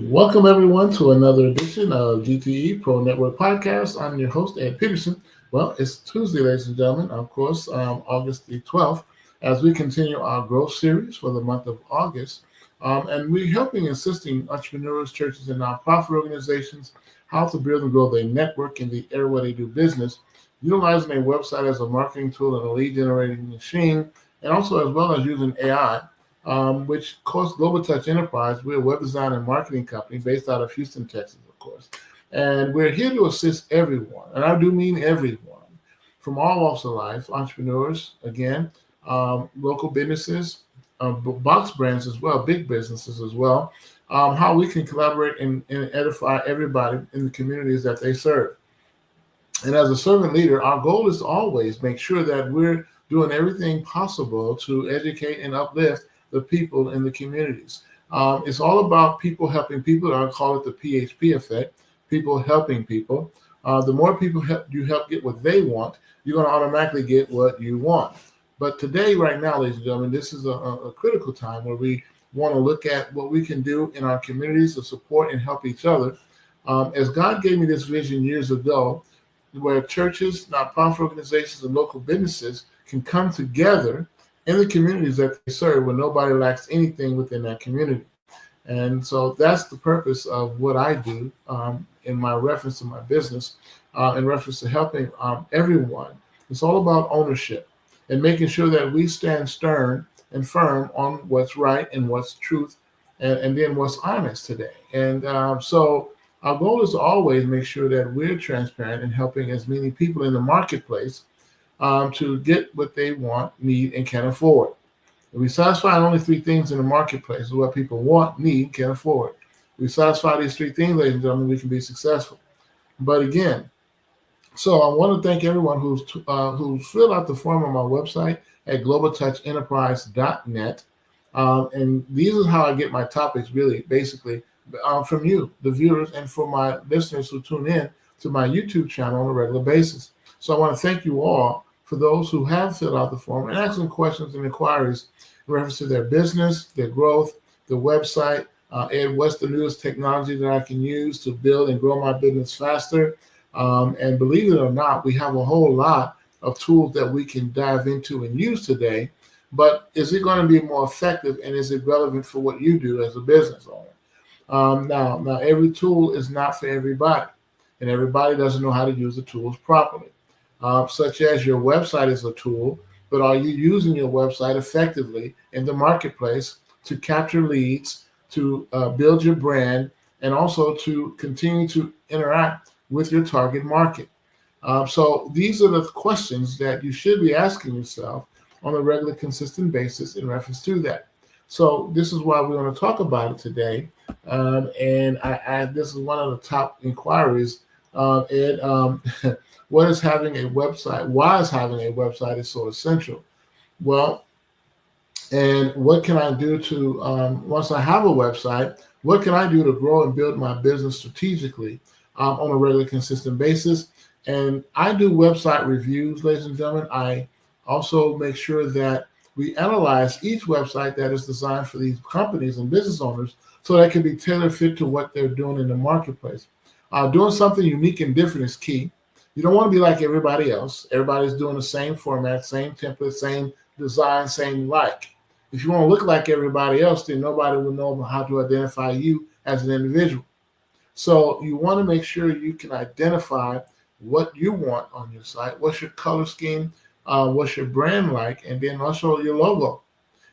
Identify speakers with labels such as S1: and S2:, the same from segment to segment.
S1: Welcome, everyone, to another edition of G.T.E Pro Network Podcast. I'm your host, Ed Peterson. Well, it's Tuesday, ladies and gentlemen, of course, August the 12th, as we continue our growth series for the month of August. And we're helping assisting entrepreneurs, churches, and nonprofit organizations how to build and grow their network in the area where they do business, utilizing a website as a marketing tool and a lead generating machine, and also as well as using AI, which course Global Touch Enterprise. We're a web design and marketing company based out of Houston, Texas, of course. And we're here to assist everyone, and I do mean everyone, from all walks of life, entrepreneurs, again, local businesses, box brands as well, big businesses as well, how we can collaborate and edify everybody in the communities that they serve. And as a servant leader, our goal is to always make sure that we're doing everything possible to educate and uplift the people in the communities. It's all about people helping people. I call it the PHP effect, people helping people. The more people you help get what they want, you're going to automatically get what you want. But today, right now, ladies and gentlemen, this is a critical time where we want to look at what we can do in our communities to support and help each other. As God gave me this vision years ago, where churches, nonprofit organizations, and local businesses can come together in the communities that they serve where nobody lacks anything within that community. And so that's the purpose of what I do in my reference to my business, in reference to helping everyone. It's all about ownership and making sure that we stand stern and firm on what's right and what's truth and then what's honest today. And so our goal is to always make sure that we're transparent and helping as many people in the marketplace to get what they want, need, and can afford. If we satisfy only three things in the marketplace, is what people want, need, can afford. If we satisfy these three things, ladies and gentlemen, we can be successful. But again, so I want to thank everyone who's filled out the form on my website at globaltouchenterprise.net. And these are how I get my topics, really, basically, from you, the viewers, and for my listeners who tune in to my YouTube channel on a regular basis. So I want to thank you all for those who have filled out the form and asking questions and inquiries in reference to their business, their growth, the website, and what's the newest technology that I can use to build and grow my business faster. And believe it or not, we have a whole lot of tools that we can dive into and use today. But is it going to be more effective, and is it relevant for what you do as a business owner? Now, every tool is not for everybody, and everybody doesn't know how to use the tools properly. Such as your website is a tool, but are you using your website effectively in the marketplace to capture leads, to build your brand, and also to continue to interact with your target market? So these are the questions that you should be asking yourself on a regular, consistent basis in reference to that. So this is why we want to talk about it today. And this is one of the top inquiries. Ed, what is having a website? Why is having a website is so essential? Well, and what can I do to, once I have a website, what can I do to grow and build my business strategically on a regular, consistent basis? And I do website reviews, ladies and gentlemen. I also make sure that we analyze each website that is designed for these companies and business owners so that it can be tailor fit to what they're doing in the marketplace. Doing something unique and different is key. You don't want to be like everybody else. Everybody's doing the same format, same template, same design, same like. If you want to look like everybody else, then nobody will know how to identify you as an individual. So you want to make sure you can identify what you want on your site. What's your color scheme? What's your brand like? And then also your logo.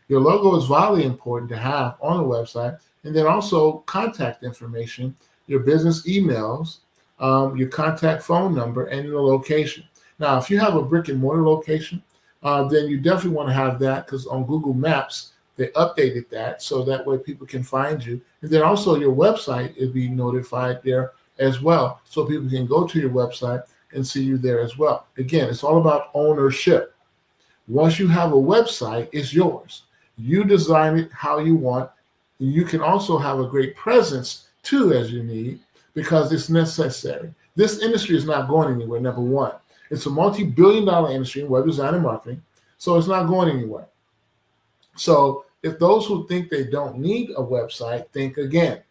S1: Your logo is vitally important to have on the website. And then also contact information, your business emails, your contact phone number, and your location. Now, if you have a brick and mortar location, then you definitely want to have that, because on Google Maps, they updated that so that way people can find you. And then also your website is being notified there as well, so people can go to your website and see you there as well. Again, it's all about ownership. Once you have a website, it's yours. You design it how you want. You can also have a great presence too, as you need, because it's necessary. This industry is not going anywhere, number one. It's a multi-billion-dollar industry in web design and marketing, so it's not going anywhere. So if those who think they don't need a website, think again.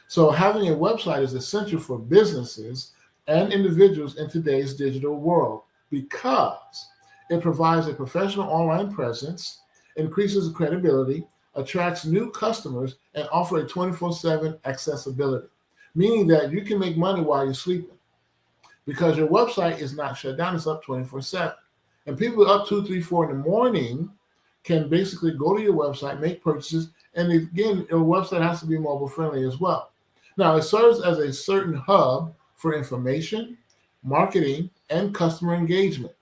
S1: So having a website is essential for businesses and individuals in today's digital world because it provides a professional online presence, increases credibility, attracts new customers, and offers a 24/7 accessibility, meaning that you can make money while you're sleeping because your website is not shut down, it's up 24/7. And people up 2, 3, 4 in the morning can basically go to your website, make purchases, and again, your website has to be mobile friendly as well. Now, it serves as a certain hub for information, marketing, and customer engagement,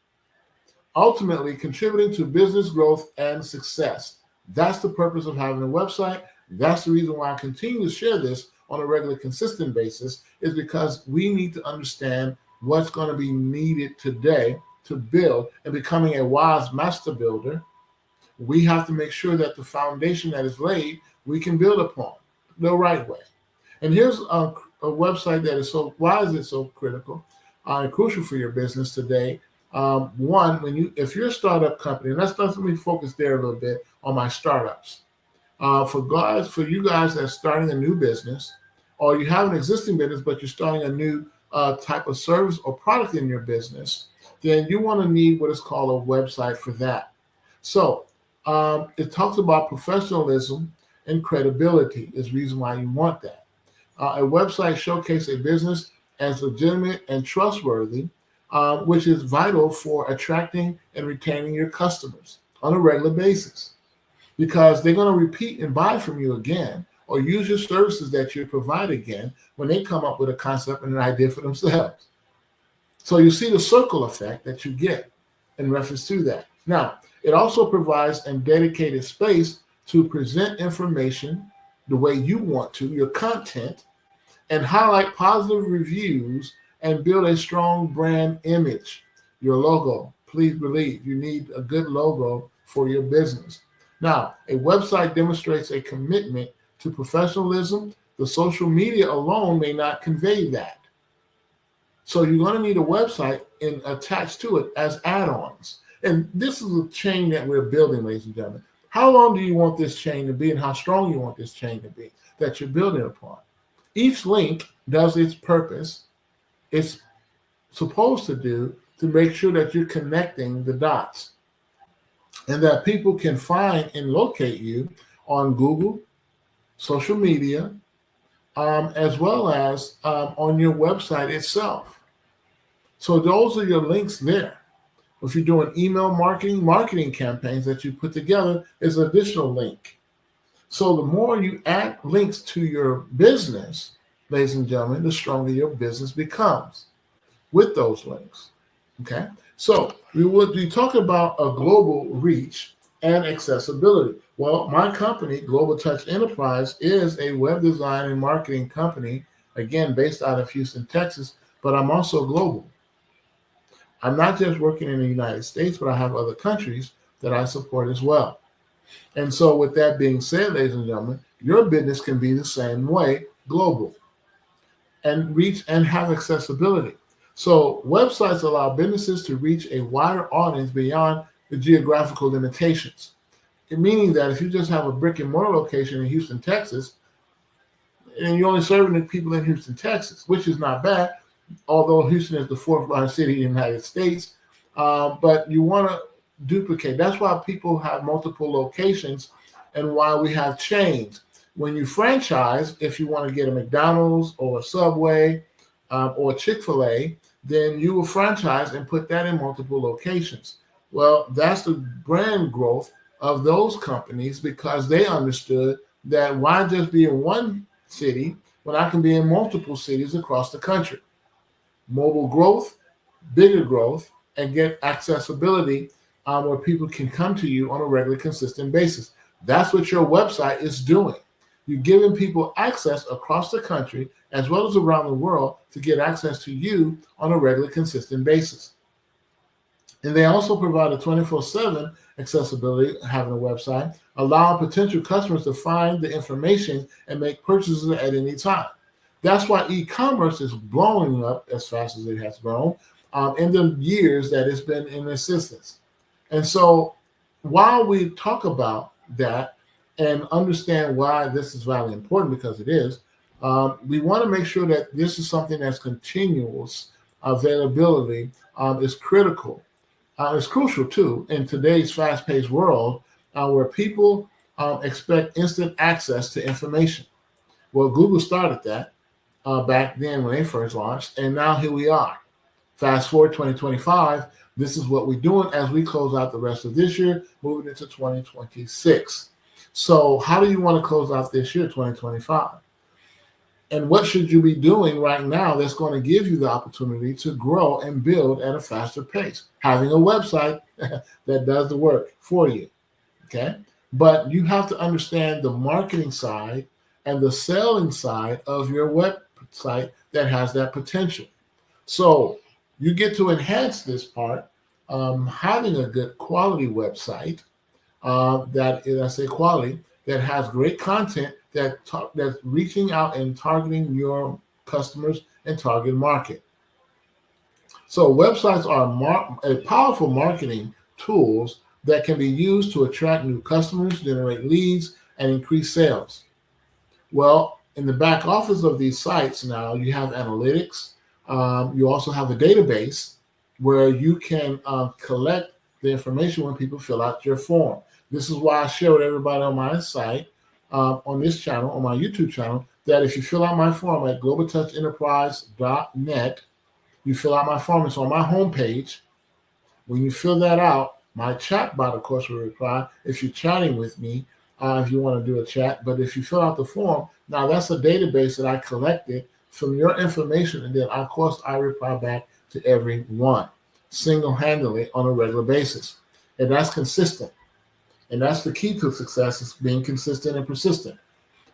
S1: ultimately contributing to business growth and success. That's the purpose of having a website. That's the reason why I continue to share this on a regular, consistent basis, is because we need to understand what's going to be needed today to build, and becoming a wise master builder, we have to make sure that the foundation that is laid, we can build upon the right way. And here's a website that is so, why is it so critical and crucial for your business today? One, if you're a startup company, and let me focus there a little bit on my startups. For you guys that's starting a new business, or you have an existing business, but you're starting a new type of service or product in your business, then you want to need what is called a website for that. So it talks about professionalism and credibility is the reason why you want that. A website showcases a business as legitimate and trustworthy, which is vital for attracting and retaining your customers on a regular basis, because they're going to repeat and buy from you again or use your services that you provide again when they come up with a concept and an idea for themselves. So you see the circle effect that you get in reference to that. Now, it also provides a dedicated space to present information the way you want to, your content, and highlight positive reviews and build a strong brand image. Your logo, please believe you need a good logo for your business. Now, a website demonstrates a commitment to professionalism. The social media alone may not convey that. So you're going to need a website and attached to it as add-ons. And this is a chain that we're building, ladies and gentlemen. How long do you want this chain to be, and how strong you want this chain to be that you're building upon? Each link does its purpose. It's supposed to do to make sure that you're connecting the dots and that people can find and locate you on Google, social media, as well as on your website itself. So those are your links there. If you're doing email marketing campaigns that you put together is an additional link. So the more you add links to your business, ladies and gentlemen, the stronger your business becomes with those links. Okay? So we talk about a global reach and accessibility. Well, my company, Global Touch Enterprise, is a web design and marketing company, again, based out of Houston, Texas, but I'm also global. I'm not just working in the United States, but I have other countries that I support as well. And so with that being said, ladies and gentlemen, your business can be the same way, global, and reach and have accessibility. So websites allow businesses to reach a wider audience beyond the geographical limitations. Meaning that if you just have a brick and mortar location in Houston, Texas, and you're only serving the people in Houston, Texas, which is not bad, although Houston is the fourth largest city in the United States, but you want to duplicate. That's why people have multiple locations and why we have chains. When you franchise, if you want to get a McDonald's or a Subway or Chick-fil-A, then you will franchise and put that in multiple locations. Well, that's the brand growth of those companies because they understood that why just be in one city when I can be in multiple cities across the country. Mobile growth, bigger growth, and get accessibility where people can come to you on a regular, consistent basis. That's what your website is doing. You're giving people access across the country as well as around the world to get access to you on a regular, consistent basis. And they also provide a 24/7 accessibility, having a website, allowing potential customers to find the information and make purchases at any time. That's why e-commerce is blowing up as fast as it has grown in the years that it's been in existence. And so while we talk about that and understand why this is vitally important, because it is, We want to make sure that this is something that's continuous. Availability is critical. It's crucial too in today's fast-paced world where people expect instant access to information. Well, Google started that back then when they first launched, and now here we are. Fast forward 2025, this is what we're doing as we close out the rest of this year, moving into 2026. So, how do you want to close out this year, 2025? And what should you be doing right now that's going to give you the opportunity to grow and build at a faster pace? Having a website that does the work for you. Okay. But you have to understand the marketing side and the selling side of your website that has that potential. So you get to enhance this part, having a good quality website that is, I say quality, that has great content that's reaching out and targeting your customers and target market. So websites are a powerful marketing tools that can be used to attract new customers, generate leads, and increase sales. Well, in the back office of these sites now, you have analytics. You also have a database where you can collect the information when people fill out your form. This is why I share with everybody on my site, on this channel, on my YouTube channel, that if you fill out my form at globaltouchenterprise.net, you fill out my form. It's on my homepage. When you fill that out, my chat bot, of course, will reply if you're chatting with me, if you want to do a chat. But if you fill out the form, now that's a database that I collected from your information, and then, of course, I reply back to everyone single-handedly on a regular basis. And that's consistent. And that's the key to success, is being consistent and persistent.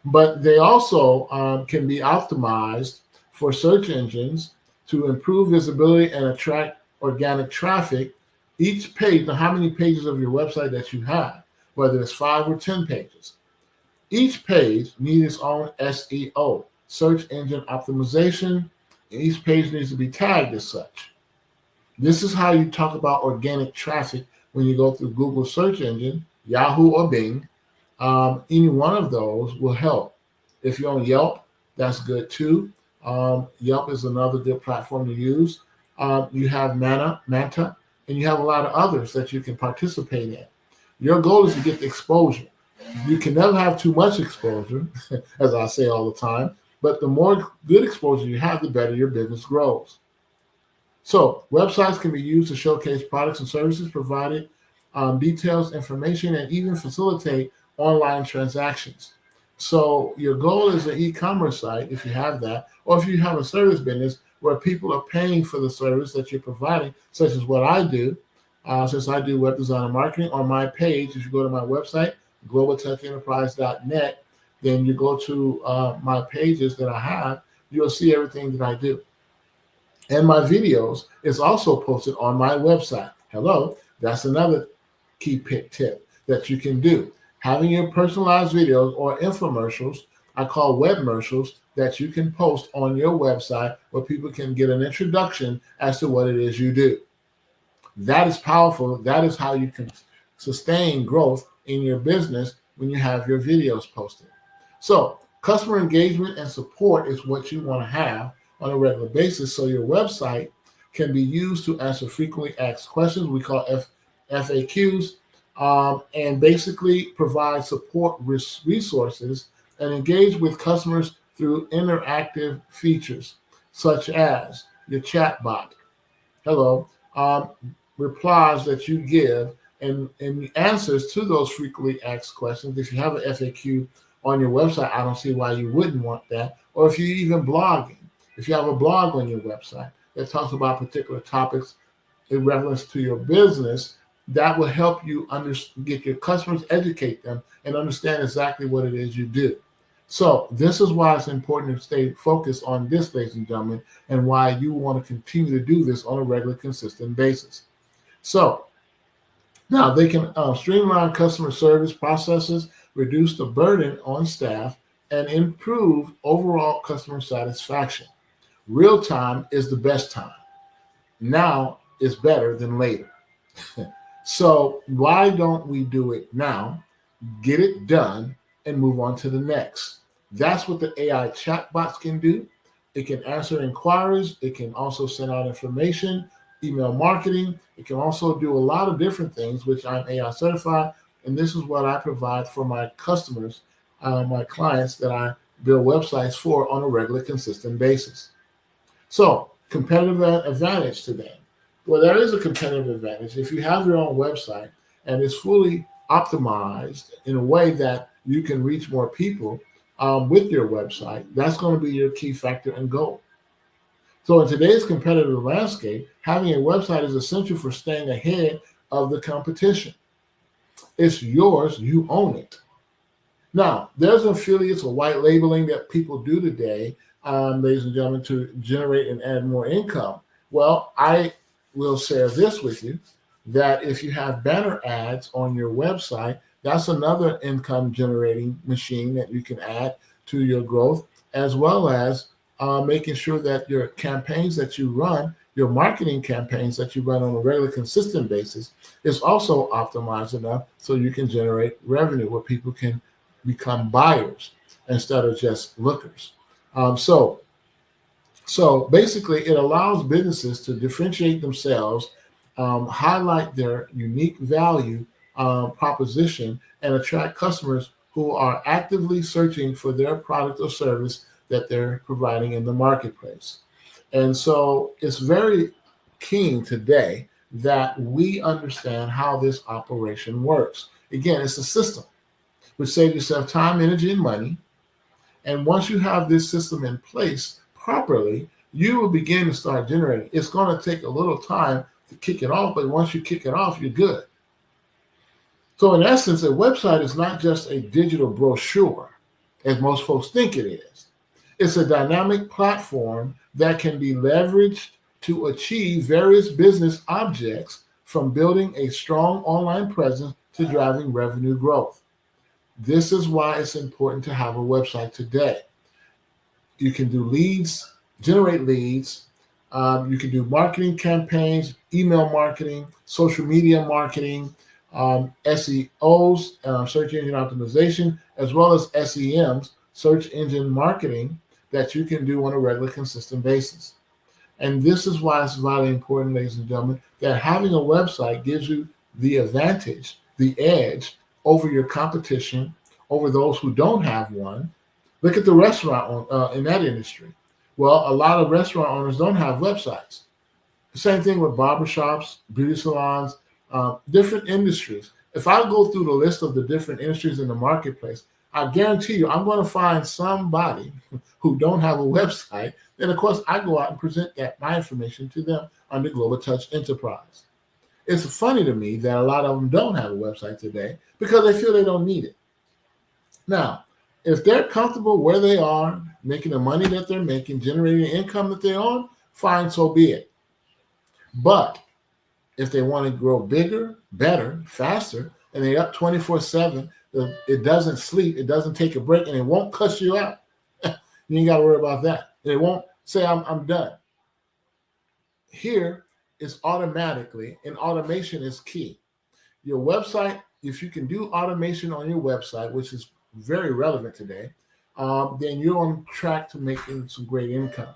S1: But they also can be optimized for search engines to improve visibility and attract organic traffic. Each page, now how many pages of your website that you have, whether it's 5 or 10 pages, each page needs its own SEO, search engine optimization, and each page needs to be tagged as such. This is how you talk about organic traffic when you go through Google search engine, Yahoo or Bing. Any one of those will help. If you're on Yelp, that's good too. Yelp is another good platform to use. You have Manta, and you have a lot of others that you can participate in. Your goal is to get the exposure. You can never have too much exposure, as I say all the time, but the more good exposure you have, the better your business grows. So websites can be used to showcase products and services provided, details, information, and even facilitate online transactions. So your goal is an e-commerce site, if you have that, or if you have a service business where people are paying for the service that you're providing, such as what I do. Since I do web design and marketing, on my page, if you go to my website, globaltouchenterprise.net, then you go to my pages that I have, you'll see everything that I do. And my videos is also posted on my website. Hello, that's another key tip that you can do. Having your personalized videos or infomercials, I call webmercials, that you can post on your website where people can get an introduction as to what it is you do. That is powerful. That is how you can sustain growth in your business when you have your videos posted. So customer engagement and support is what you want to have on a regular basis, so your website can be used to answer frequently asked questions. We call FAQs, and basically provide support resources and engage with customers through interactive features such as your chat bot. Hello, replies that you give and answers to those frequently asked questions. If you have an FAQ on your website, I don't see why you wouldn't want that. Or if you're even blogging, if you have a blog on your website that talks about particular topics in reference to your business, that will help you get your customers, educate them, and understand exactly what it is you do. So this is why it's important to stay focused on this, ladies and gentlemen, and why you want to continue to do this on a regular, consistent basis. So now they can streamline customer service processes, reduce the burden on staff, and improve overall customer satisfaction. Real time is the best time. Now is better than later. So why don't we do it now, get it done, and move on to the next? That's what the AI chatbots can do. It can answer inquiries. It can also send out information, email marketing. It can also do a lot of different things, which I'm AI certified. And this is what I provide for my customers, my clients that I build websites for on a regular, consistent basis. So, competitive advantage today. Well, there is a competitive advantage. If you have your own website and it's fully optimized in a way that you can reach more people with your website, that's going to be your key factor and goal. So, in today's competitive landscape, having a website is essential for staying ahead of the competition. It's yours, you own it. Now, there's affiliates or white labeling that people do today, ladies and gentlemen, to generate and add more income. Well, I will share this with you that if you have banner ads on your website, that's another income generating machine that you can add to your growth, as well as making sure that your campaigns that you run, your marketing campaigns that you run on a regular, consistent basis, is also optimized enough so you can generate revenue where people can become buyers instead of just lookers. So basically, it allows businesses to differentiate themselves, highlight their unique value proposition, and attract customers who are actively searching for their product or service that they're providing in the marketplace. And so it's very keen today that we understand how this operation works. Again, it's a system which saves yourself time, energy, and money. And once you have this system in place properly, you will begin to start generating. It's going to take a little time to kick it off, but once you kick it off, you're good. So in essence, a website is not just a digital brochure, as most folks think it is. It's a dynamic platform that can be leveraged to achieve various business objects, from building a strong online presence to driving revenue growth. This is why it's important to have a website today. You can do leads, generate leads. You can do marketing campaigns, email marketing, social media marketing, SEOs, search engine optimization, as well as SEMs, search engine marketing, that you can do on a regular, consistent basis. And this is why it's vitally important, ladies and gentlemen, that having a website gives you the advantage, the edge over your competition, over those who don't have one. Look at the restaurant in that industry. Well, a lot of restaurant owners don't have websites. The same thing with barbershops, beauty salons, different industries. If I go through the list of the different industries in the marketplace, I guarantee you I'm going to find somebody who don't have a website. And of course, I go out and present my information to them under Global Touch Enterprise. It's funny to me that a lot of them don't have a website today because they feel they don't need it. Now, if they're comfortable where they are, making the money that they're making, generating the income that they're on, fine, so be it. But if they want to grow bigger, better, faster, and they're up 24/7, it doesn't sleep, it doesn't take a break, and it won't cuss you out. You ain't got to worry about that. It won't say, I'm done. Here, it's automatically, and automation is key. Your website, if you can do automation on your website, which is very relevant today, then you're on track to making some great income.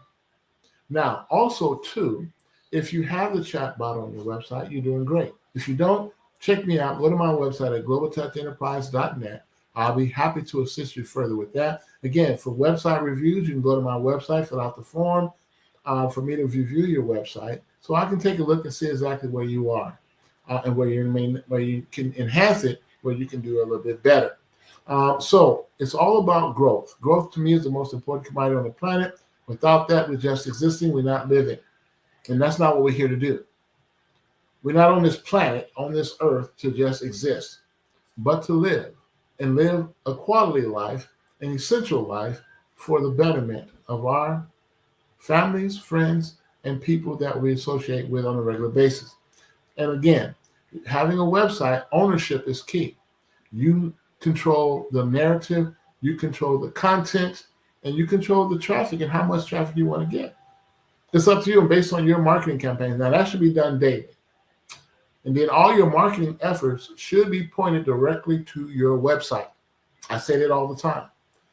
S1: Now, also, too, if you have the chatbot on your website, you're doing great. If you don't, check me out. Go to my website at globaltechenterprise.net. I'll be happy to assist you further with that. Again, for website reviews, you can go to my website, fill out the form for me to review your website, so I can take a look and see exactly where you are and where you can enhance it, where you can do a little bit better. So it's all about growth. Growth to me is the most important commodity on the planet. Without that, we're just existing. We're not living. And that's not what we're here to do. We're not on this planet, on this earth, to just exist, but to live, and live a quality life, an essential life for the betterment of our families, friends, and people that we associate with on a regular basis. And again, having a website, ownership is key. You control the narrative, you control the content, and you control the traffic and how much traffic you want to get. It's up to you and based on your marketing campaign. Now, that should be done daily. And then all your marketing efforts should be pointed directly to your website. I say that all the time.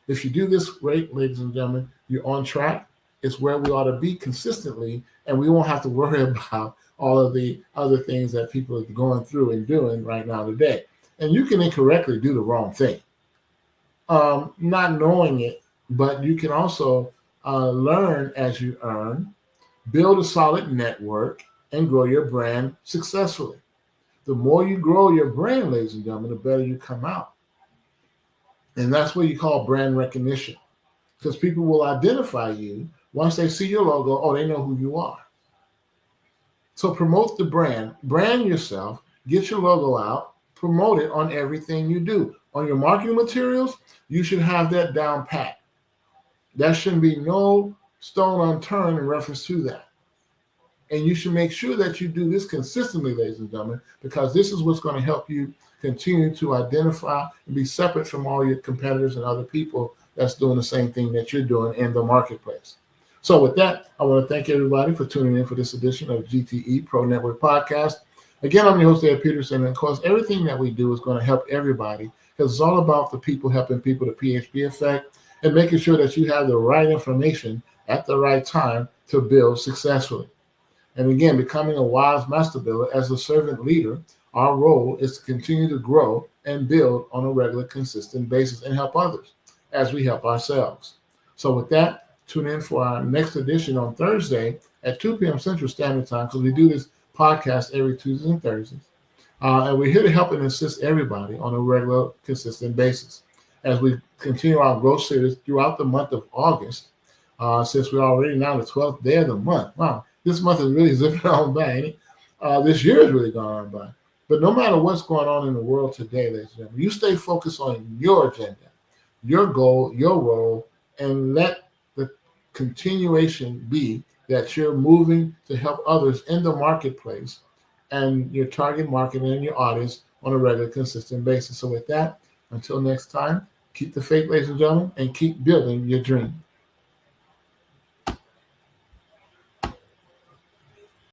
S1: If you do this great, ladies and gentlemen, you're on track. It's where we ought to be consistently, and we won't have to worry about all of the other things that people are going through and doing right now today. And you can incorrectly do the wrong thing, not knowing it, but you can also learn as you earn, build a solid network, and grow your brand successfully. The more you grow your brand, ladies and gentlemen, the better you come out. And that's what you call brand recognition, because people will identify you once they see your logo. Oh, they know who you are. So promote the brand yourself, get your logo out, promote it on everything you do. On your marketing materials, you should have that down pat. There shouldn't be no stone unturned in reference to that. And you should make sure that you do this consistently, ladies and gentlemen, because this is what's going to help you continue to identify and be separate from all your competitors and other people that's doing the same thing that you're doing in the marketplace. So with that, I want to thank everybody for tuning in for this edition of G.T.E Pro Network Podcast. Again, I'm your host, Ed Peterson, and of course, everything that we do is going to help everybody, because it's all about the people helping people, the PHP effect, and making sure that you have the right information at the right time to build successfully. And again, becoming a wise master builder as a servant leader, our role is to continue to grow and build on a regular, consistent basis and help others as we help ourselves. So with that, tune in for our next edition on Thursday at 2 p.m. Central Standard Time, because we do this podcast every Tuesdays and Thursdays. And we're here to help and assist everybody on a regular, consistent basis as we continue our growth series throughout the month of August, since we're already now the 12th day of the month. Wow. This month is really zipping on by, ain't it? This year is really gone on by. But no matter what's going on in the world today, ladies and gentlemen, you stay focused on your agenda, your goal, your role, and let the continuation be that you're moving to help others in the marketplace and your target market and your audience on a regular, consistent basis. So with that, until next time, keep the faith, ladies and gentlemen, and keep building your dreams.